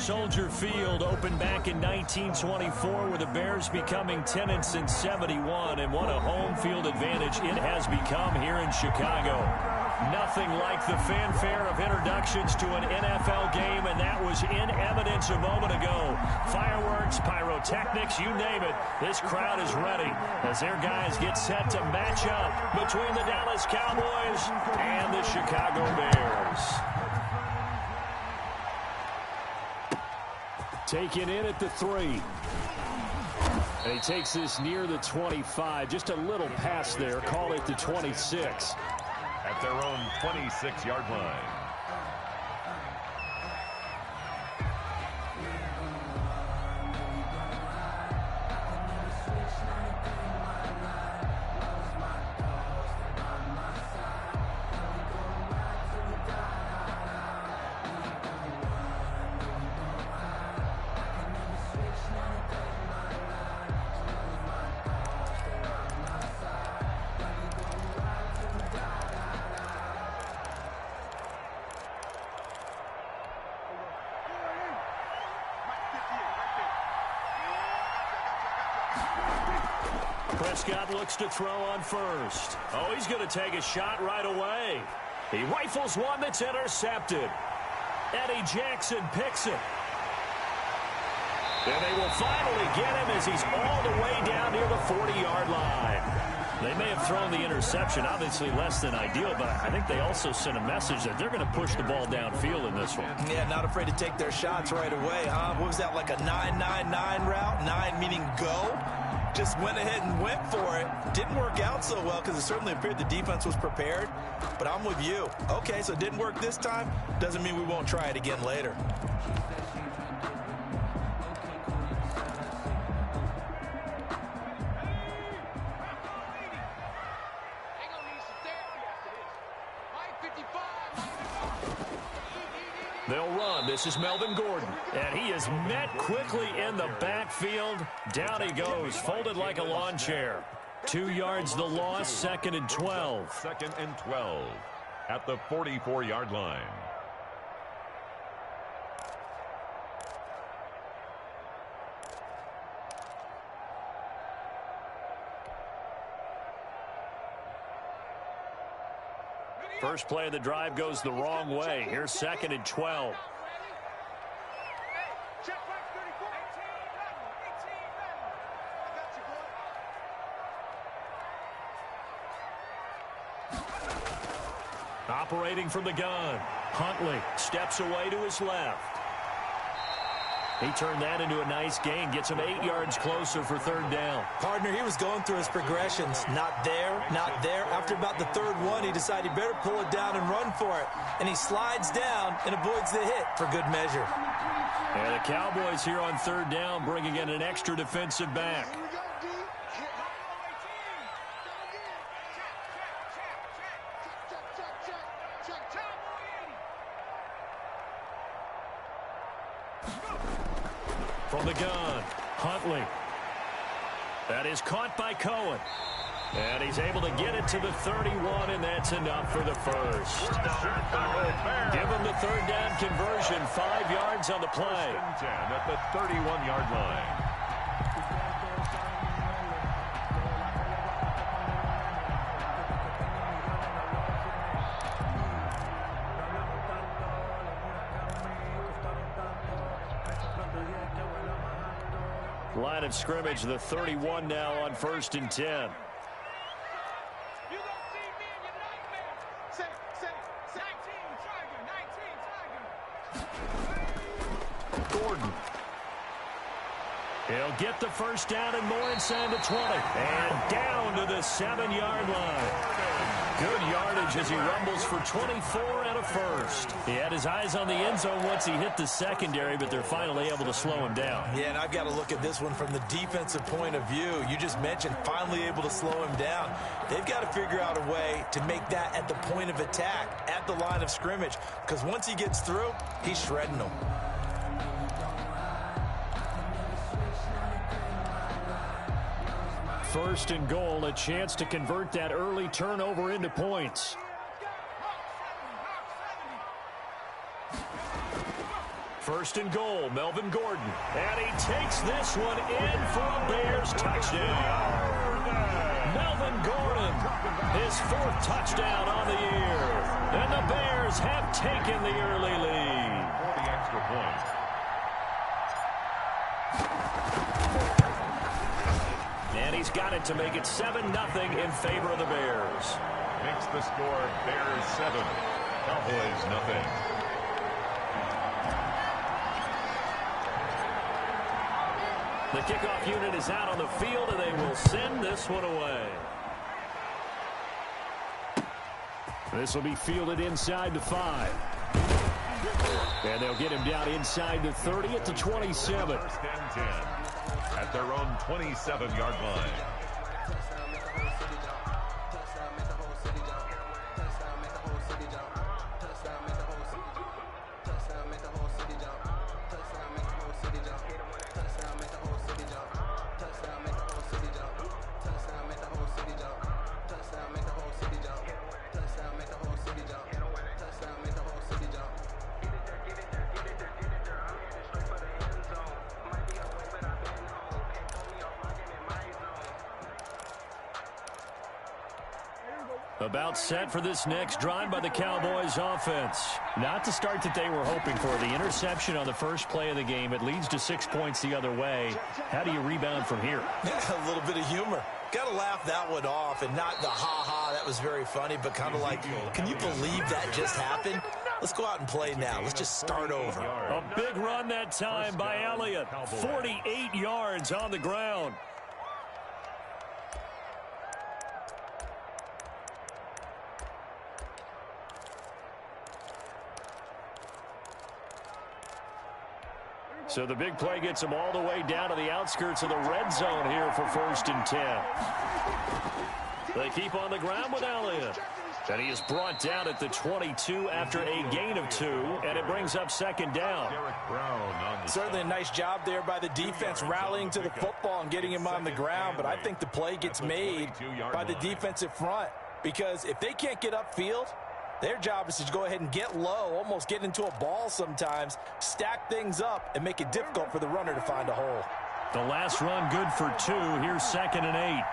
Soldier Field opened back in 1924 with the Bears becoming tenants since 71, and what a home field advantage it has become here in Chicago. Nothing like the fanfare of introductions to an NFL game, and that was in evidence a moment ago. Fireworks, pyrotechnics, you name it. This crowd is ready as their guys get set to match up between the Dallas Cowboys and the Chicago Bears. Taken in at the 3. And he takes this near the 25. Just a little pass there. Call it the 26. At their own 26-yard line. Prescott looks to throw on first. Oh, he's going to take a shot right away. He rifles one that's intercepted. Eddie Jackson picks it. And they will finally get him as he's all the way down near the 40-yard line. They may have thrown the interception, obviously less than ideal, but I think they also sent a message that they're going to push the ball downfield in this one. Yeah, not afraid to take their shots right away, huh? What was that, like a 9-9-9 route? 9 meaning go? Just went ahead and went for it. Didn't work out so well because it certainly appeared the defense was prepared. But I'm with you. Okay, so it didn't work this time. Doesn't mean we won't try it again later. They'll run. This is Melvin Gordon. And he is met quickly in the backfield. Down he goes, folded like a lawn chair. 2 yards the loss, 2nd and 12. 2nd and 12 at the 44-yard line. First play of the drive goes the wrong way. Here's 2nd and 12. Operating from the gun. Huntley steps away to his left. He turned that into a nice gain. Gets him 8 yards closer for 3rd down. Partner, he was going through his progressions. Not there, not there. After about the 3rd one, he decided he better pull it down and run for it. And he slides down and avoids the hit for good measure. And the Cowboys here on 3rd down bringing in an extra defensive back. From the gun, Huntley. That is caught by Cohen. And he's able to get it to the 31, and that's enough for the first. Give him the 3rd down conversion, 5 yards on the play. 10 at the 31-yard line. Line of scrimmage, the 31 now on 1st and 10. Gordon. He'll get the first down and more inside the 20. And down to the 7-yard line. Good yardage as he rumbles for 24 and a first. He had his eyes on the end zone once he hit the secondary, but they're finally able to slow him down. Yeah, and I've got to look at this one from the defensive point of view. You just mentioned finally able to slow him down. They've got to figure out a way to make that at the point of attack, at the line of scrimmage, because once he gets through, he's shredding them. First and goal, a chance to convert that early turnover into points. First and goal, Melvin Gordon. And he takes this one in for a Bears touchdown. Melvin Gordon, his 4th touchdown on the year. And the Bears have taken the early lead. For the extra point. And he's got it to make it 7-0 in favor of the Bears. Makes the score Bears 7, Cowboys nothing. The kickoff unit is out on the field, and they will send this one away. This will be fielded inside the 5. And they'll get him down inside the 30 at the 27. First and 10 at their own 27-yard line. About set for this next drive by the Cowboys offense. Not the start that they were hoping for. The interception on the first play of the game. It leads to 6 points the other way. How do you rebound from here? Yeah, a little bit of humor. Got to laugh that one off, and not the ha-ha, that was very funny, but kind of like, can you believe that just happened? Let's go out and play now. Let's just start over. A big run that time by Elliott. 48 yards on the ground. So the big play gets him all the way down to the outskirts of the red zone here for 1st and 10. They keep on the ground with Elliott. And he is brought down at the 22 after a gain of 2, and it brings up 2nd down. Certainly a nice job there by the defense rallying to the football and getting him on the ground, but I think the play gets made by the defensive front, because if they can't get upfield, their job is to go ahead and get low, almost get into a ball sometimes, stack things up, and make it difficult for the runner to find a hole. The last run good for 2. Here's 2nd and 8.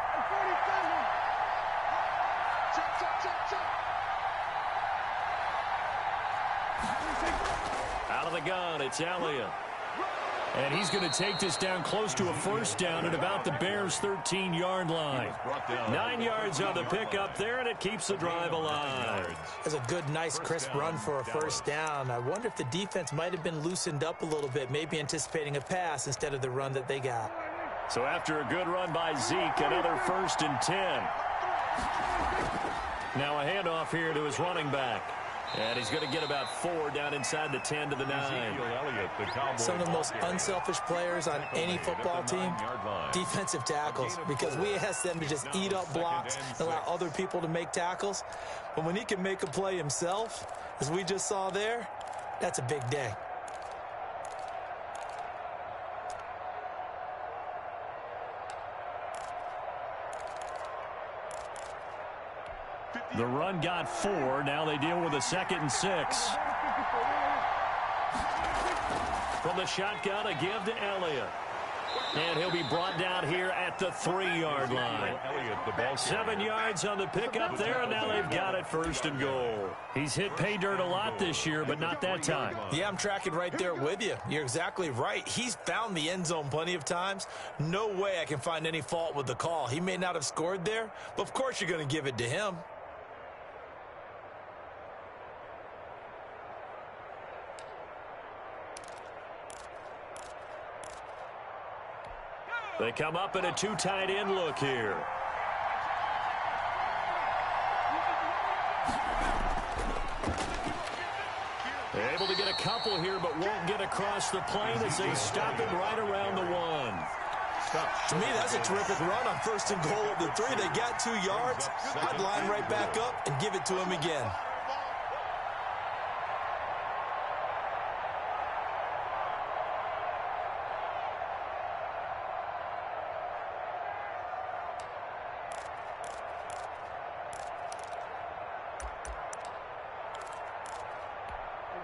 Out of the gun, it's Elliott. And he's going to take this down close to a 1st down at about the Bears' 13-yard line. 9 yards on the pickup there, and it keeps the drive alive. That's a good, nice, crisp run for a 1st down. I wonder if the defense might have been loosened up a little bit, maybe anticipating a pass instead of the run that they got. So after a good run by Zeke, another 1st and 10. Now a handoff here to his running back. And he's going to get about 4 down inside the 10 to the 9. Some of the most unselfish players on any football team, defensive tackles, because we ask them to just eat up blocks and allow other people to make tackles. But when he can make a play himself, as we just saw there, that's a big day. The run got 4. Now they deal with a 2nd and 6. From the shotgun, a give to Elliott. And he'll be brought down here at the 3-yard line. 7 yards on the pickup there, and now they've got it 1st and goal. He's hit pay dirt a lot this year, but not that time. Yeah, I'm tracking right there with you. You're exactly right. He's found the end zone plenty of times. No way I can find any fault with the call. He may not have scored there, but of course you're going to give it to him. They come up in a 2 tight end look here. They're able to get a couple here, but won't get across the plane as they stop it right around the 1. To me, that's a terrific run on 1st and goal of the 3. They got 2 yards. I'd line right back up and give it to him again.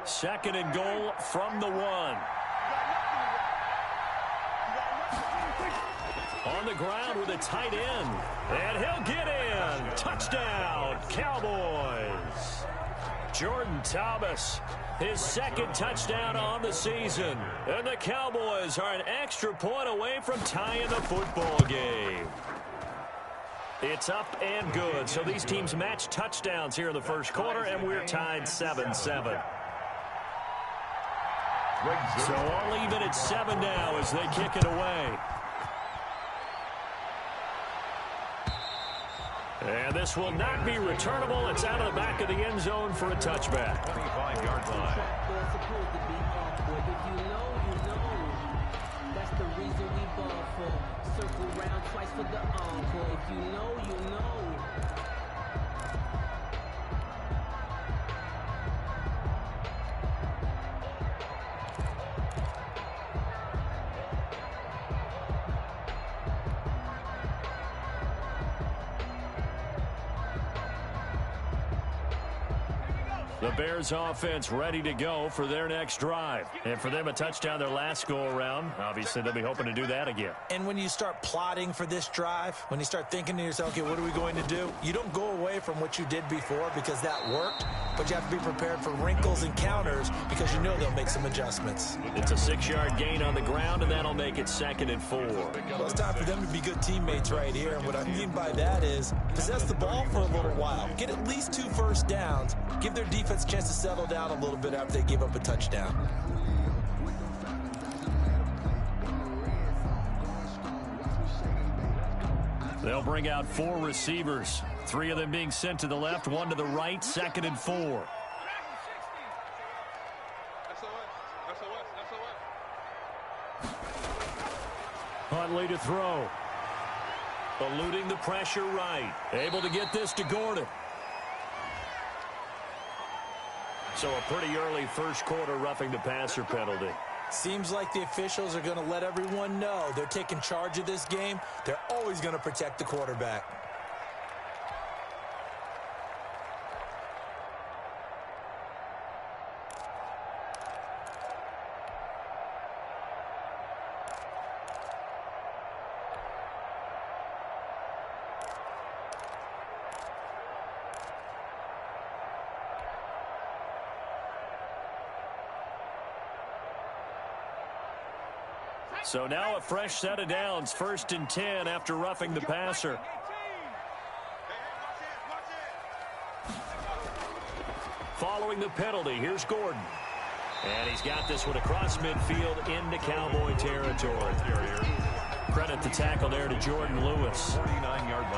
Second and goal from the 1. On the ground with a tight end. And he'll get in. Touchdown, Cowboys. Jordan Thomas, his second touchdown on the season. And the Cowboys are an extra point away from tying the football game. It's up and good. So these teams match touchdowns here in the first quarter, and we're tied 7-7. So all even at 7 now as they kick it away. And this will not be returnable. It's out of the back of the end zone for a touchback. 25-yard line. That's the reason we ball for. Circle round twice for the encore. If you know, you know. The Bears offense ready to go for their next drive. And for them, a touchdown their last go-around. Obviously, they'll be hoping to do that again. And when you start plotting for this drive, when you start thinking to yourself, okay, what are we going to do? You don't go away from what you did before because that worked, but you have to be prepared for wrinkles and counters because you know they'll make some adjustments. It's a 6-yard gain on the ground, and that'll make it 2nd and 4. Well, it's time for them to be good teammates right here. And what I mean by that is possess the ball for a little while. Get at least 2 first downs. Give their defense a chance to settle down a little bit after they give up a touchdown. They'll bring out 4 receivers, 3 of them being sent to the left, 1 to the right, 2nd and 4. Huntley to throw. Eluding the pressure right. Able to get this to Gordon. So a pretty early first quarter roughing the passer penalty. Seems like the officials are going to let everyone know they're taking charge of this game. They're always going to protect the quarterback. So now a fresh set of downs, 1st and 10 after roughing the passer. Following the penalty, here's Gordon. And he's got this one across midfield into Cowboy territory. Credit the tackle there to Jordan Lewis.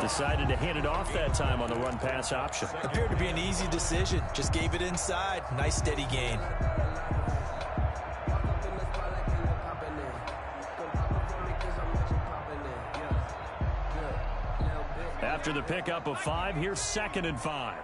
Decided to hand it off that time on the run-pass option. Appeared to be an easy decision. Just gave it inside. Nice steady gain. After the pickup of 5, here's 2nd and 5.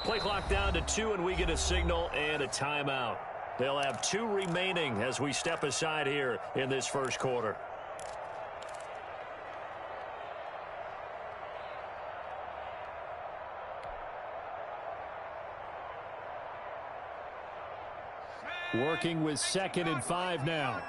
Play clock down to 2, and we get a signal and a timeout. They'll have 2 remaining as we step aside here in this first quarter. Working with 2nd and 5 now.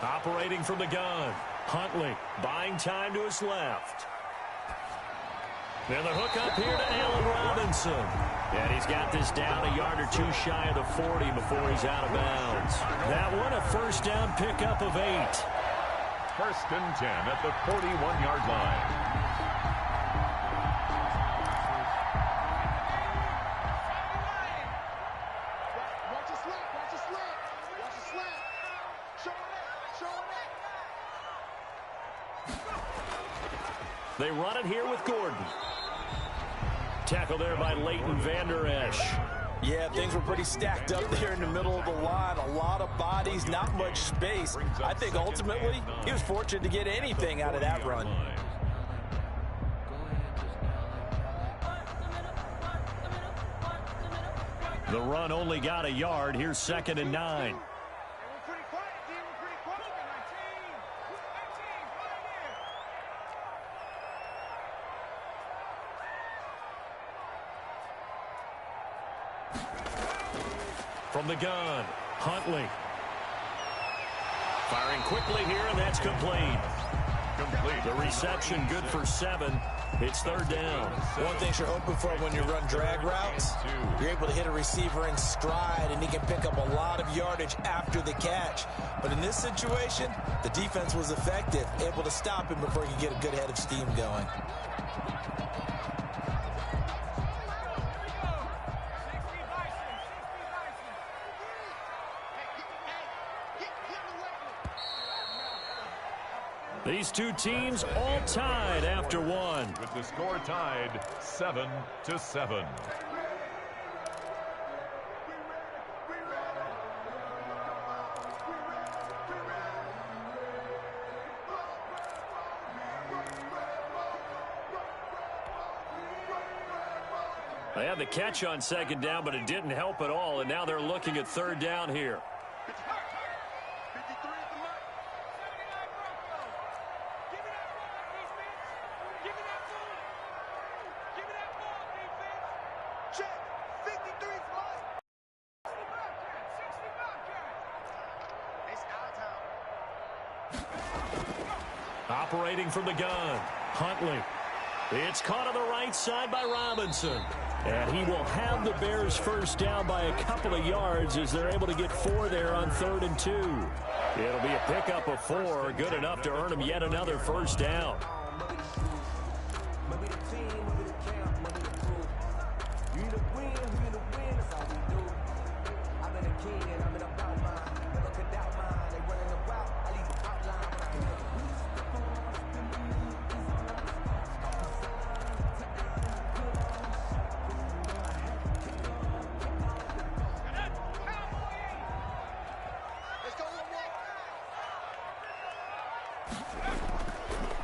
Operating from the gun. Huntley buying time to his left. And the hook up here to Allen Robinson. And he's got this down a yard or 2 shy of the 40 before he's out of bounds. That one a first down pickup of 8. 1st and 10 at the 41-yard line. They run it here with Gordon. Tackle there by Leighton Vander Esch. Yeah, things were pretty stacked up there in the middle of the line. A lot of bodies, not much space. I think ultimately he was fortunate to get anything out of that run. The run only got a yard. Here's 2nd and 9. From the gun, Huntley. Firing quickly here, and that's complete. The reception good for 7. It's 3rd down. One thing you're hoping for when you run drag routes, you're able to hit a receiver in stride, and he can pick up a lot of yardage after the catch. But in this situation, the defense was effective, able to stop him before he could get a good head of steam going. These two teams all tied after one. With the score tied 7-7. They had the catch on 2nd down, but it didn't help at all, and now they're looking at 3rd down here. Operating from the gun, Huntley. It's caught on the right side by Robinson. And he will have the Bears first down by a couple of yards as they're able to get 4 there on 3rd and 2. It'll be a pickup of 4, good enough to earn him yet another first down.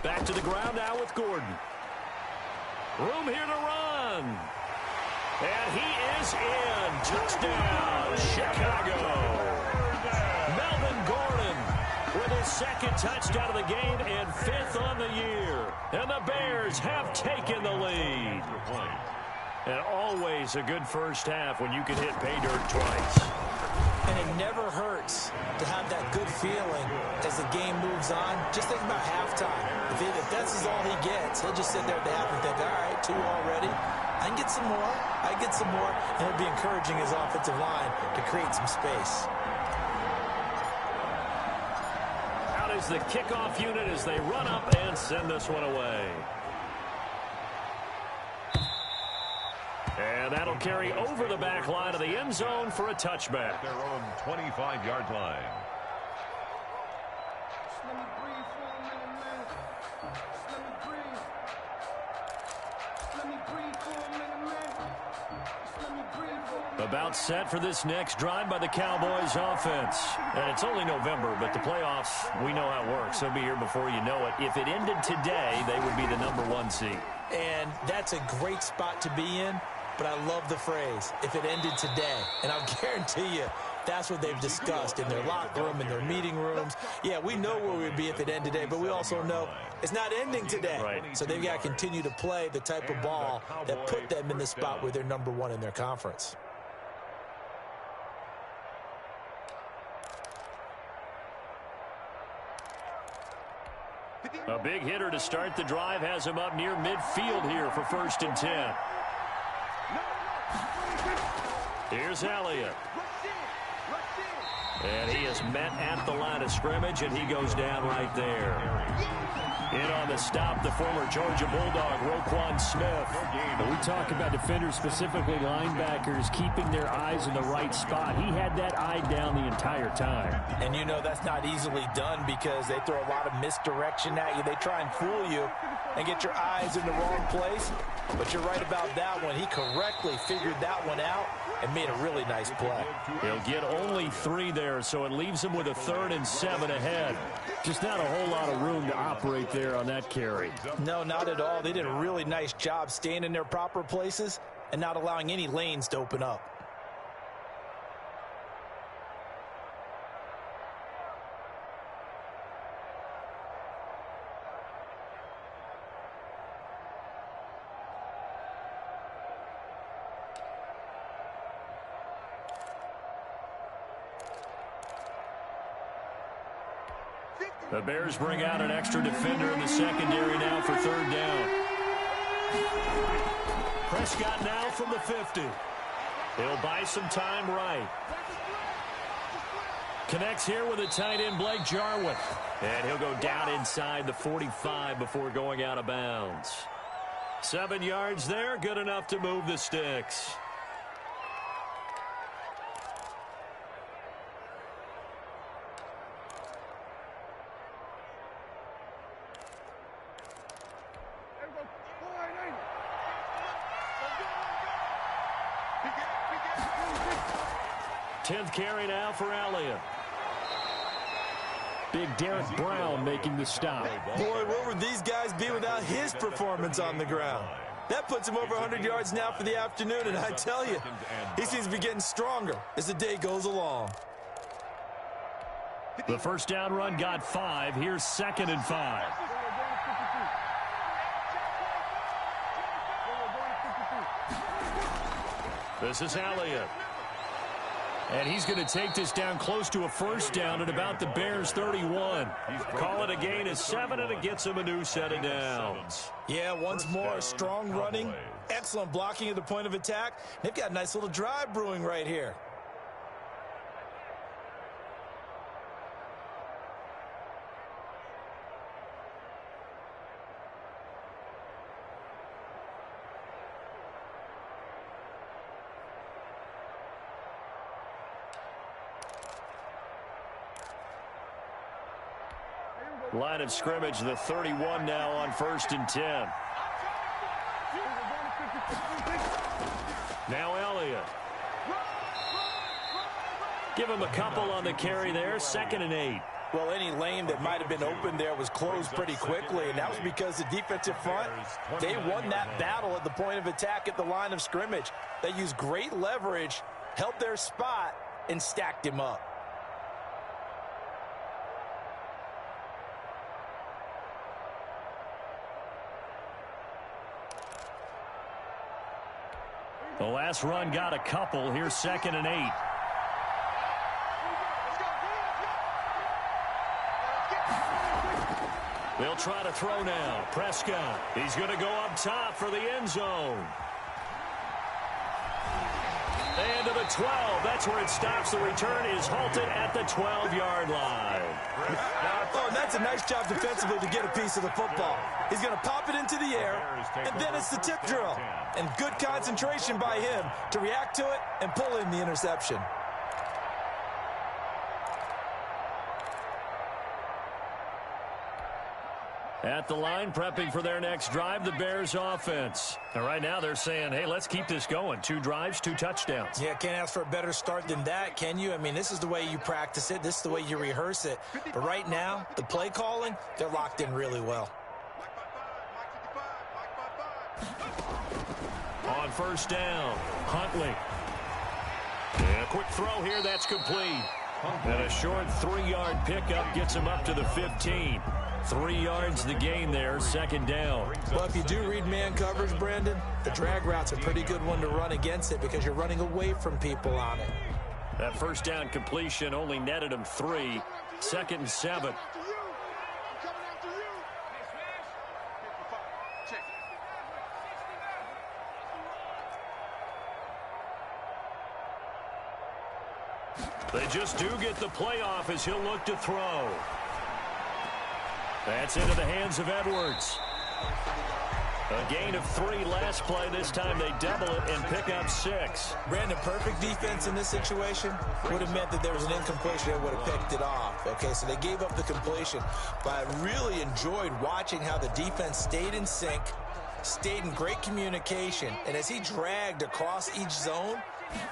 Back to the ground now with Gordon. Room here to run. And he is in. Touchdown, Chicago. Melvin Gordon with his 2nd touchdown of the game and 5th on the year. And the Bears have taken the lead. And always a good first half when you can hit pay dirt twice. And it never hurts to have that good feeling as the game moves on. Just think about halftime. If that's all he gets, he'll just sit there at the half and think, all right, 2 already. I can get some more. I get some more. And he'll be encouraging his offensive line to create some space. Out is the kickoff unit as they run up and send this one away. And that'll carry over the back line of the end zone for a touchback. Their own 25-yard line. About set for this next drive by the Cowboys offense. And it's only November, but the playoffs, we know how it works. They'll be here before you know it. If it ended today, they would be the #1 seed. And that's a great spot to be in. But I love the phrase, if it ended today. And I'll guarantee you, that's what they've discussed in their locker room, in their meeting rooms. Yeah, we know where we'd be if it ended today, but we also know it's not ending today. Right. So they've got to continue to play the type of ball that put them in the spot where they're #1 in their conference. A big hitter to start the drive has him up near midfield here for 1st and 10. Here's Elliott. And he is met at the line of scrimmage, and he goes down right there. In on the stop, the former Georgia Bulldog, Roquan Smith. We talk about defenders, specifically linebackers, keeping their eyes in the right spot. He had that eye down the entire time. And you know that's not easily done because they throw a lot of misdirection at you. They try and fool you. and get your eyes in the wrong place. But you're right about that one. He correctly figured that one out and made a really nice play. He'll get only 3 there, so it leaves him with a 3rd and 7 ahead. Just not a whole lot of room to operate there on that carry. No, not at all. They did a really nice job staying in their proper places and not allowing any lanes to open up. The Bears bring out an extra defender in the secondary now for 3rd down. Prescott now from the 50. He'll buy some time right. Connects here with a tight end, Blake Jarwin. And he'll go down inside the 45 before going out of bounds. 7 yards there, good enough to move the sticks. Tenth carry now for Elliott. Big Derek Brown making the stop. Boy, where would these guys be without his performance on the ground? That puts him over 100 yards now for the afternoon, and I tell you, he seems to be getting stronger as the day goes along. The first down run got 5. Here's 2nd and 5. This is Elliott. And he's going to take this down close to a first down at about the Bears' 31. Call it a gain of 7, and it gets him a new set of downs. Yeah, once more, strong running, excellent blocking at the point of attack. They've got a nice little drive brewing right here. Line of scrimmage, the 31 now on 1st and 10. Now Elliott. Give him a couple on the carry there, 2nd and 8. Well, any lane that might have been open there was closed pretty quickly, and that was because the defensive front, they won that battle at the point of attack at the line of scrimmage. They used great leverage, held their spot, and stacked him up. The last run got a couple. Here's 2nd and 8. They'll try to throw now. Prescott. He's going to go up top for the end zone. And to the 12. That's where it stops. The return is halted at the 12-yard line. Oh, and that's a nice job defensively to get a piece of the football. He's going to pop it into the air, and then it's the tip drill. And good concentration by him to react to it and pull in the interception. At the line, prepping for their next drive, the Bears offense. And right now they're saying, hey, let's keep this going. 2 drives, 2 touchdowns. Yeah, can't ask for a better start than that, can you? I mean, this is the way you practice it. This is the way you rehearse it. But right now, the play calling, they're locked in really well. On 1st down, Huntley. And a quick throw here, that's complete. And a short 3-yard pickup gets him up to the 15. 3 yards the gain there, 2nd down. Well, if you do read man coverage, Brandon, the drag route's a pretty good one to run against it because you're running away from people on it. That first down completion only netted him 3. 2nd and 7. They just do get the playoff as he'll look to throw. That's into the hands of Edwards. A gain of 3 last play. This time they double it and pick up 6. Brandon, perfect defense in this situation would have meant that there was an incompletion that would have picked it off. Okay, so they gave up the completion. But I really enjoyed watching how the defense stayed in sync, stayed in great communication. And as he dragged across each zone,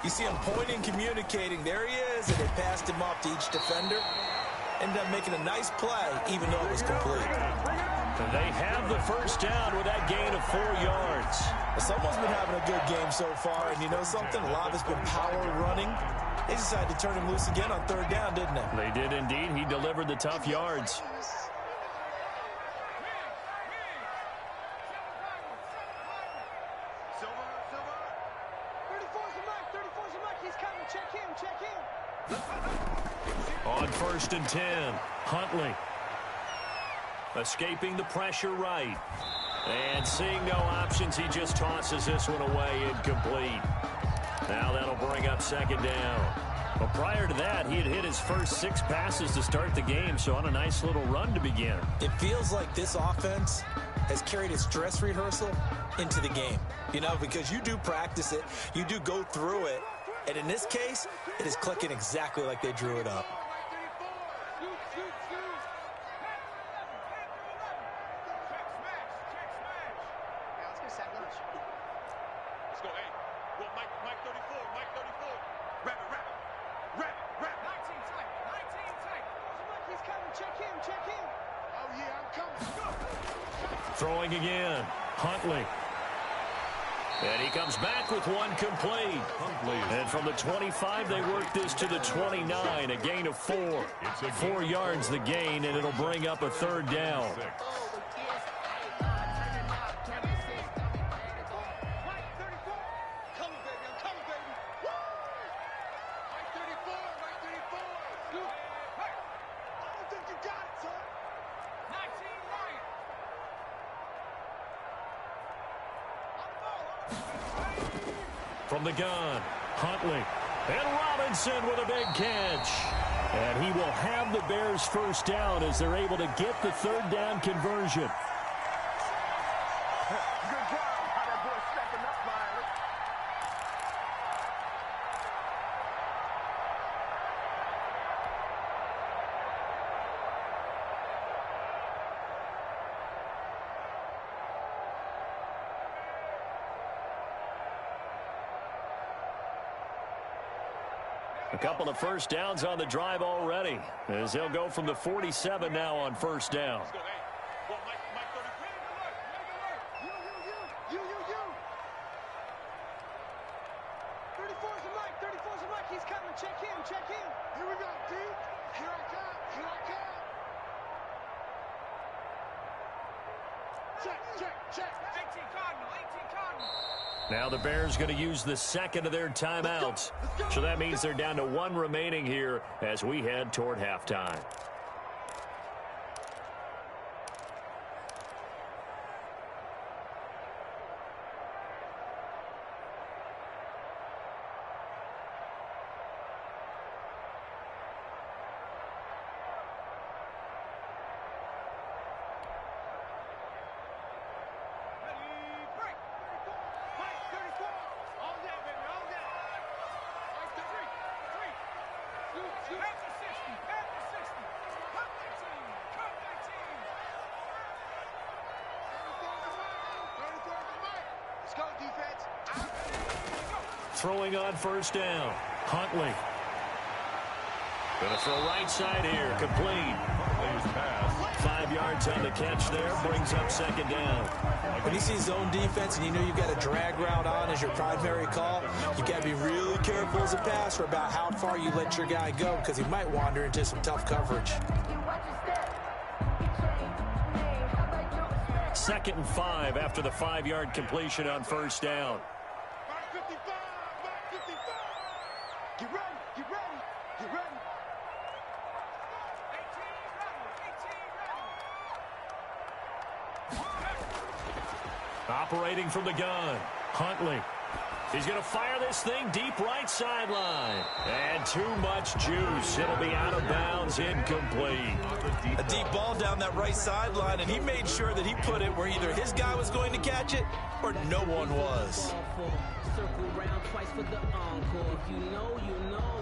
you see him pointing, communicating. There he is, and they passed him off to each defender. Ended up making a nice play, even though it was complete. They have the first down with that gain of 4 yards. Someone's been having a good game so far, and you know something? A lot has been power running. They decided to turn him loose again on 3rd down, didn't they? They did indeed. He delivered the tough yards. On 1st and 10, Huntley. Escaping the pressure right. And seeing no options, he just tosses this one away, incomplete. Now that'll bring up 2nd down. Well, prior to that, he had hit his first 6 passes to start the game, so on a nice little run to begin. It feels like this offense has carried its dress rehearsal into the game. You know, because you do practice it, you do go through it, and in this case, it is clicking exactly like they drew it up. Throwing again, Huntley. And he comes back with one complete. And from the 25, they work this to the 29, a gain of 4. 4 yards the gain, and it'll bring up a 3rd down. From the gun, Huntley. And Robinson with a big catch. And he will have the Bears' first down as they're able to get the 3rd down conversion. A couple of first downs on the drive already, as they'll go from the 47 now on 1st down. He's coming. Check him. Check him. Here we go, D. Here I come. Here I come. Check. 18 Cardinal. Now the Bears going to use the 2nd of their timeouts. So that means they're down to 1 remaining here as we head toward halftime. Throwing on 1st down, Huntley. Going to throw right side here, complete. 5 yards on the catch there, brings up 2nd down. When you see zone defense and you know you've got a drag route on as your primary call, you got to be really careful as a passer about how far you let your guy go because he might wander into some tough coverage. 2nd and 5 after the 5-yard completion on 1st down. Get ready. Operating from the gun, Huntley. He's going to fire this thing deep right sideline. And too much juice. It'll be out of bounds, incomplete. A deep ball down that right sideline, and he made sure that he put it where either his guy was going to catch it or no one was. Circle round twice for the encore. If you know, you know.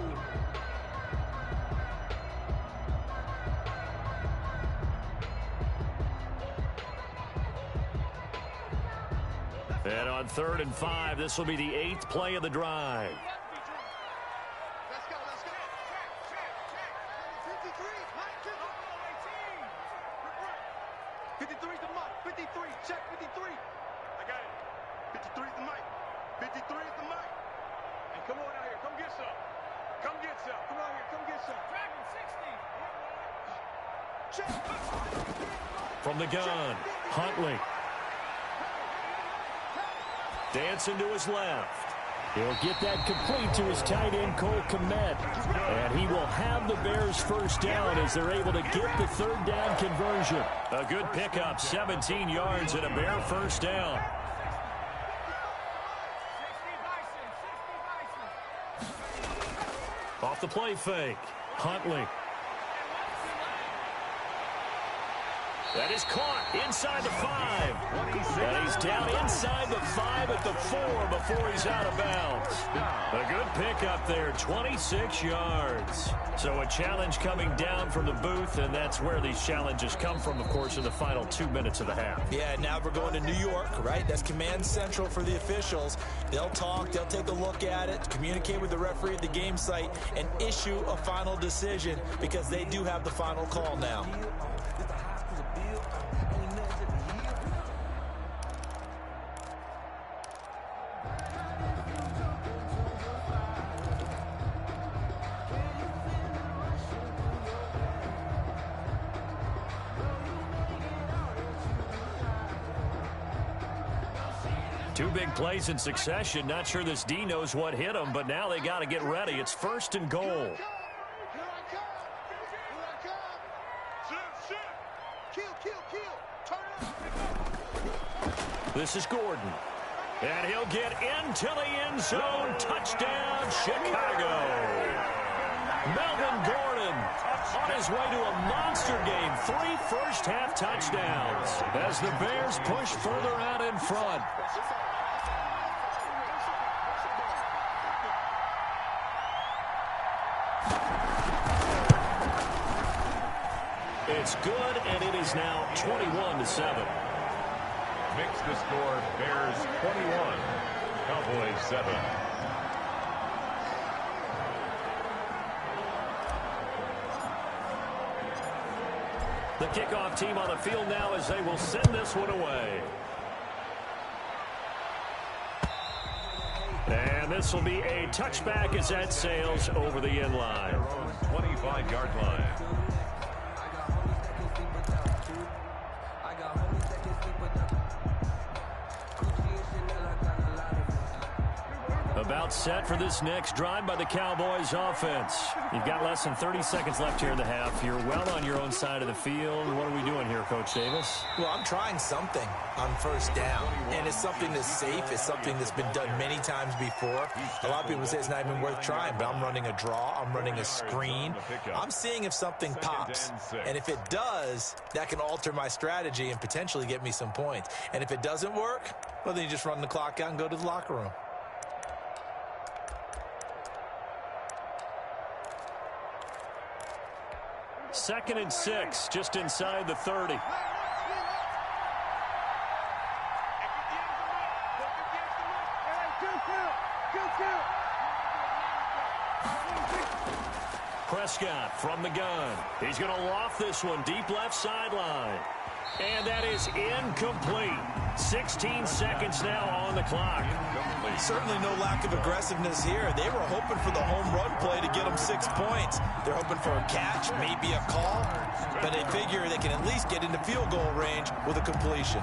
And on 3rd and 5, this will be the 8th play of the drive. Let's go, let's go. Check. 53, Mike, 53 is the Mike. 53, check 53. I got it. 53 is the Mike. 53 is the Mike. And come on out here, come get some. Come get some. Come out here, come get some. Dragon 60. Check. From the gun, Huntley. Dancing to his left. He'll get that complete to his tight end, Cole Kmet. And he will have the Bears first down as they're able to get the 3rd down conversion. A good pickup, 17 yards and a Bear first down. Off the play fake, Huntley. That is caught inside the 5. And he's down inside the 5 at the 4 before he's out of bounds. A good pickup there, 26 yards. So a challenge coming down from the booth, and that's where these challenges come from, of course, in the final 2 minutes of the half. Yeah, now we're going to New York, right? That's command central for the officials. They'll talk, they'll take a look at it, communicate with the referee at the game site, and issue a final decision because they do have the final call now. Two big plays in succession. Not sure this D knows what hit him, but now they got to get ready. It's 1st and goal. Here I come. Kill. Turn up. This is Gordon. And he'll get into the end zone. Touchdown, Chicago. Melvin Gordon on his way to a monster game. 3 first-half touchdowns as the Bears push further out in front. It's good, and it is now 21-7. Makes the score Bears 21, Cowboys 7. The kickoff team on the field now as they will send this one away. And this will be a touchback as that sails over the end line. 25-yard line. About set for this next drive by the Cowboys offense. You've got less than 30 seconds left here in the half. You're well on your own side of the field. What are we doing here, Coach Davis? Well, I'm trying something on 1st down, and it's something that's safe. It's something that's been done many times before. A lot of people say it's not even worth trying, but I'm running a draw. I'm running a screen. I'm seeing if something pops, and if it does, that can alter my strategy and potentially get me some points. And if it doesn't work, well, then you just run the clock out and go to the locker room. Second and 6, just inside the 30. Prescott from the gun. He's going to loft this one deep left sideline. And that is incomplete. 16 seconds now on the clock. Certainly no lack of aggressiveness here. They were hoping for the home run play to get them 6 points. They're hoping for a catch, maybe a call, but they figure they can at least get into field goal range with a completion.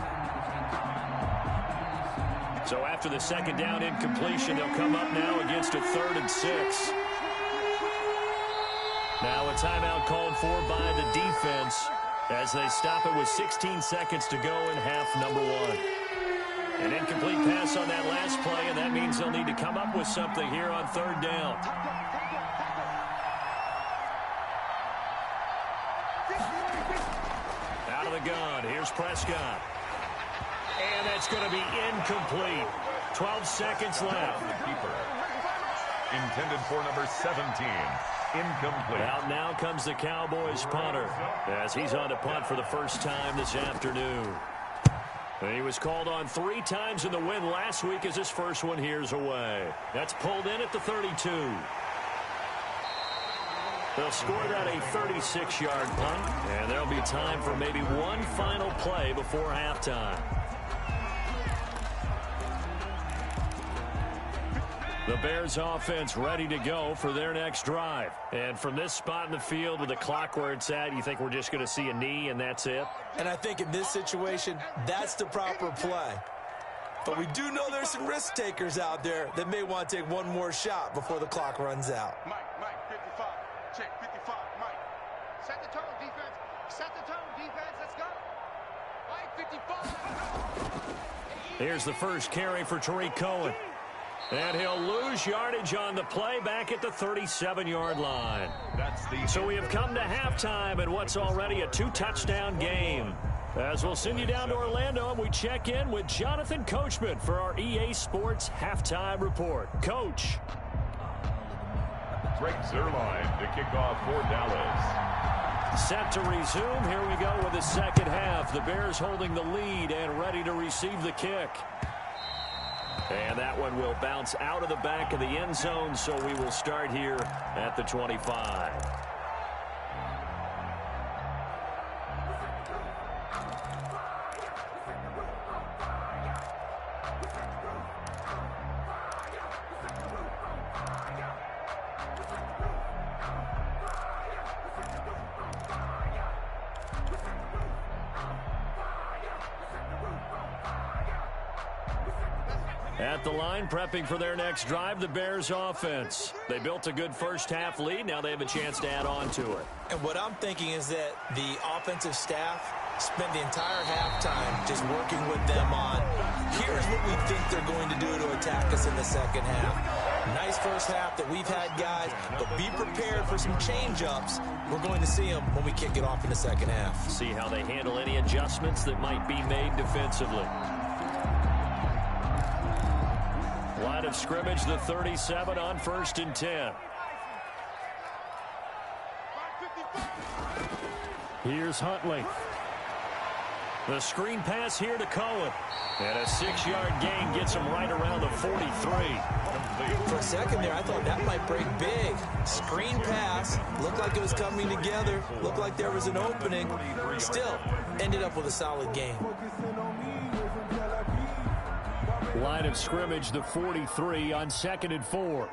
So after the second down incompletion, they'll come up now against a 3rd and 6. Now a timeout called for by the defense as they stop it with 16 seconds to go in half number 1. An incomplete pass on that last play, and that means they'll need to come up with something here on third down. Out of the gun, here's Prescott. And that's going to be incomplete. 12 seconds left. The keeper. Intended for number 17. Incomplete. Out now comes the Cowboys punter as he's on to punt for the first time this afternoon. He was called on 3 times in the win last week as his first one here's away. That's pulled in at the 32. They'll score that a 36-yard punt, and there'll be time for maybe one final play before halftime. The Bears offense ready to go for their next drive. And from this spot in the field with the clock where it's at, you think we're just going to see a knee and that's it? And I think in this situation, that's the proper play. But we do know there's some risk takers out there that may want to take one more shot before the clock runs out. Mike, 55. Check, 55. Mike. Set the tone, defense. Set the tone, defense. Let's go. Mike, 55. Here's the first carry for Tariq Cohen. And he'll lose yardage on the play back at the 37-yard line. So we have come to halftime in what's already a 2-touchdown game. As we'll send you down to Orlando, and we check in with Jonathan Coachman for our EA Sports Halftime Report. Coach. Greg Zuerlein to kick off for Dallas. Set to resume. Here we go with the second half. The Bears holding the lead and ready to receive the kick. And that one will bounce out of the back of the end zone, so we will start here at the 25. At the line, prepping for their next drive, the Bears offense. They built a good first-half lead. Now they have a chance to add on to it. And what I'm thinking is that the offensive staff spent the entire halftime just working with them on, here's what we think they're going to do to attack us in the second half. Nice first half that we've had, guys, but be prepared for some change-ups. We're going to see them when we kick it off in the second half. See how they handle any adjustments that might be made defensively. Line of scrimmage, the 37 on 1st and 10. Here's Huntley. The screen pass here to Cohen. And a 6-yard gain gets him right around the 43. For a second there, I thought that might break big. Screen pass. Looked like it was coming together. Looked like there was an opening. Still, ended up with a solid game. Line of scrimmage, the 43 on 2nd and 4.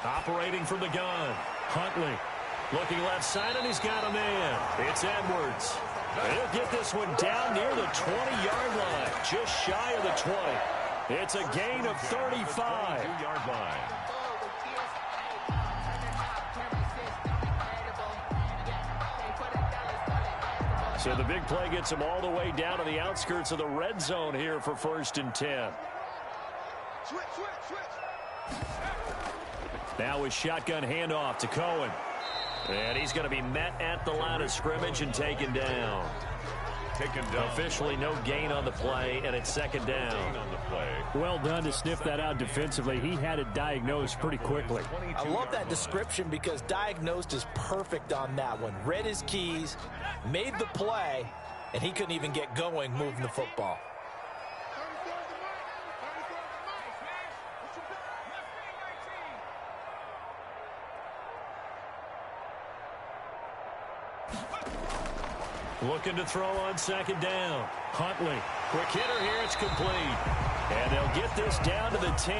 Operating from the gun. Huntley looking left side, and he's got a man. It's Edwards. He'll get this one down near the 20-yard line, just shy of the 20. It's a gain of 35. 2-yard line. So the big play gets him all the way down to the outskirts of the red zone here for 1st and 10. Switch. Now a shotgun handoff to Cohen. And he's going to be met at the line of scrimmage and taken down. Officially no gain on the play, and it's 2nd down. Well done to sniff that out defensively. He had it diagnosed pretty quickly. I love that description because diagnosed is perfect on that one. Read his keys, made the play, and he couldn't even get going moving the football. Looking to throw on second down. Huntley, quick hitter here, it's complete. And they'll get this down to the 10.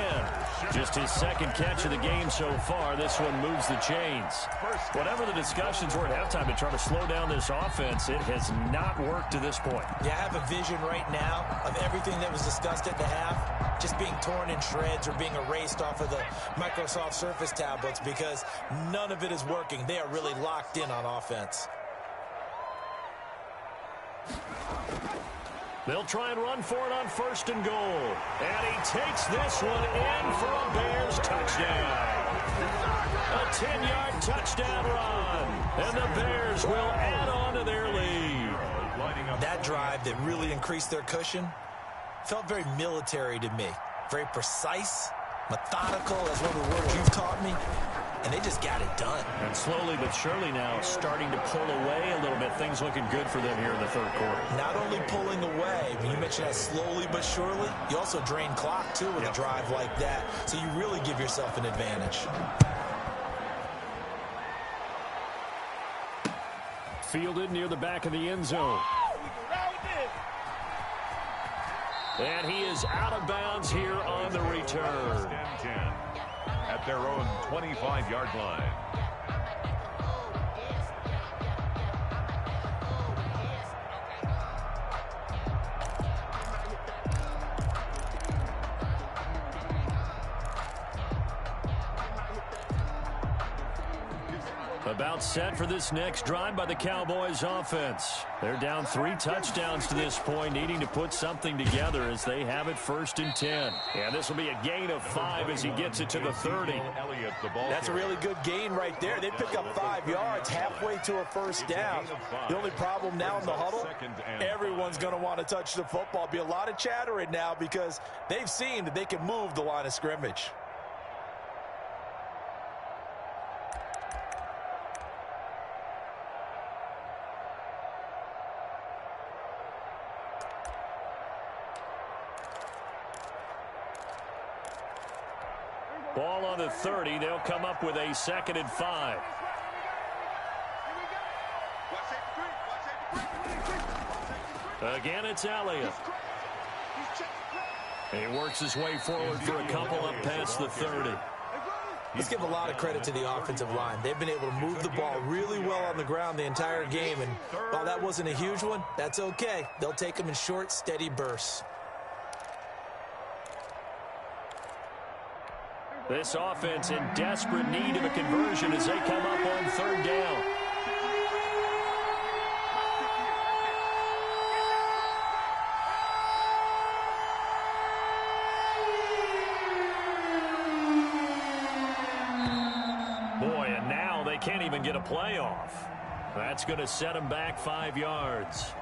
Just his second catch of the game so far. This one moves the chains. Whatever the discussions were at halftime to try to slow down this offense, it has not worked to this point. Yeah, I have a vision right now of everything that was discussed at the half just being torn in shreds or being erased off of the Microsoft Surface tablets because none of it is working. They are really locked in on offense. They'll try and run for it on first and goal. And he takes this one in for a Bears touchdown. A 10-yard touchdown run. And the Bears will add on to their lead. That drive that really increased their cushion felt very military to me. Very precise, methodical, that's one of the words you've taught me. And they just got it done. And slowly but surely now starting to pull away a little bit. Things looking good for them here in the third quarter. Not only pulling away, when you mentioned that slowly but surely, you also drain clock, too, with a drive like that. So you really give yourself an advantage. Fielded near the back of the end zone. And he is out of bounds here on the return. At their own 25-yard line. About set for this next drive by the Cowboys offense. They're down 3 touchdowns to this point, needing to put something together as they have it 1st and 10. And this will be a gain of 5 as he gets it to the 30. That's a really good gain right there. They pick up 5 yards halfway to a first down. The only problem now in the huddle, everyone's going to want to touch the football. Be a lot of chatter right now because they've seen that they can move the line of scrimmage. Ball on the 30. They'll come up with a 2nd and 5. Again, it's Elliott. He works his way forward for a couple up past the 30. Let's give a lot of credit to the offensive line. They've been able to move the ball really well on the ground the entire game. And while that wasn't a huge one, that's okay. They'll take them in short, steady bursts. This offense in desperate need of a conversion as they come up on 3rd down. Boy, and now they can't even get a playoff. That's going to set them back 5 yards.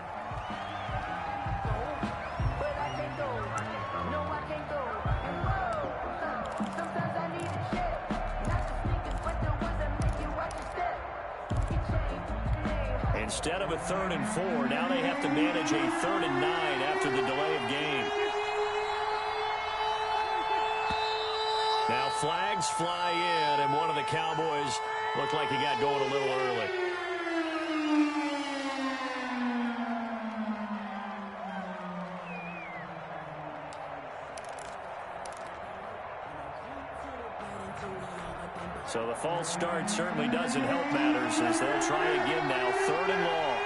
Instead of a 3rd and 4, now they have to manage a 3rd and 9 after the delay of game. Now flags fly in, and one of the Cowboys looked like he got going a little early. So the false start certainly doesn't help matters as they'll try again now, 3rd and long.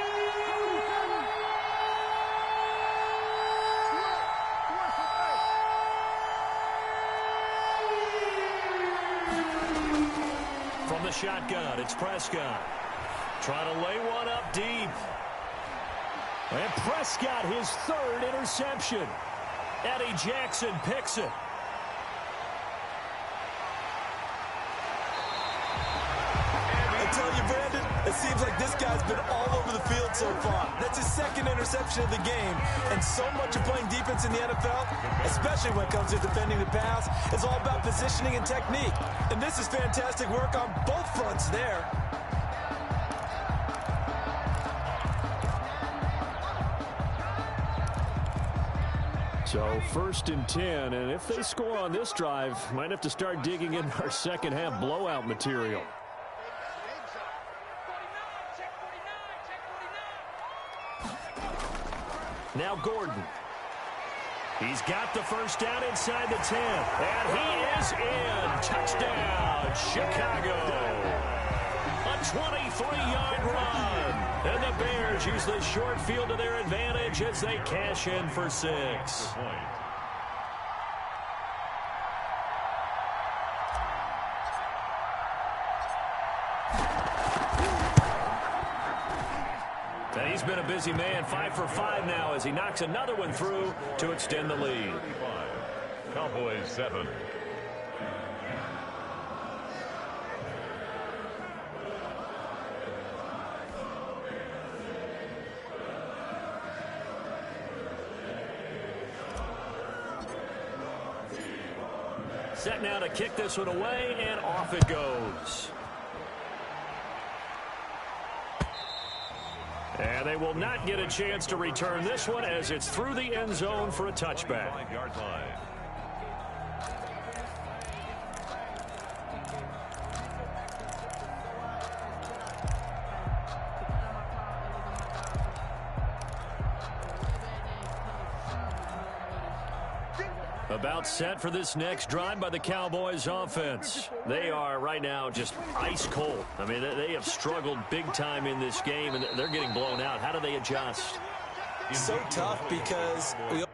From the shotgun, it's Prescott. Trying to lay one up deep. And Prescott, his 3rd interception. Eddie Jackson picks it. It seems like this guy's been all over the field so far. That's his 2nd interception of the game. And so much of playing defense in the NFL, especially when it comes to defending the pass, is all about positioning and technique. And this is fantastic work on both fronts there. So 1st and 10, and if they score on this drive, might have to start digging in our second half blowout material. Now Gordon. He's got the first down inside the 10. And he is in. Touchdown, Chicago. A 23-yard run. And the Bears use the short field to their advantage as they cash in for 6. And he's been a busy man, 5 for 5 now as he knocks another one through to extend the lead. Cowboys 7. Set now to kick this one away, and off it goes. And they will not get a chance to return this one as it's through the end zone for a touchback. 5-yard line. About set for this next drive by the Cowboys offense. They are right now just ice cold. I mean, they have struggled big time in this game, and they're getting blown out. How do they adjust? So tough because we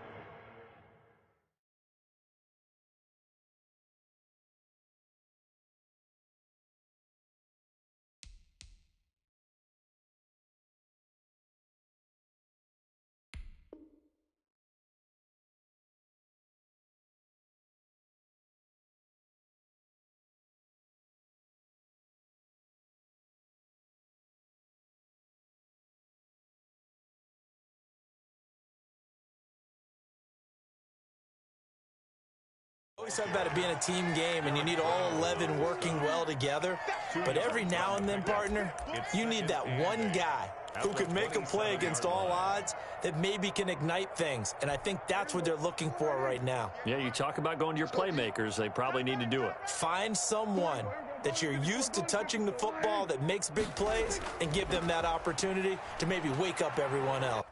always said about it being a team game, and you need all 11 working well together. But every now and then, partner, you need that one guy who can make a play against all odds that maybe can ignite things. And I think that's what they're looking for right now. Yeah, you talk about going to your playmakers. They probably need to do it. Find someone that you're used to touching the football that makes big plays and give them that opportunity to maybe wake up everyone else.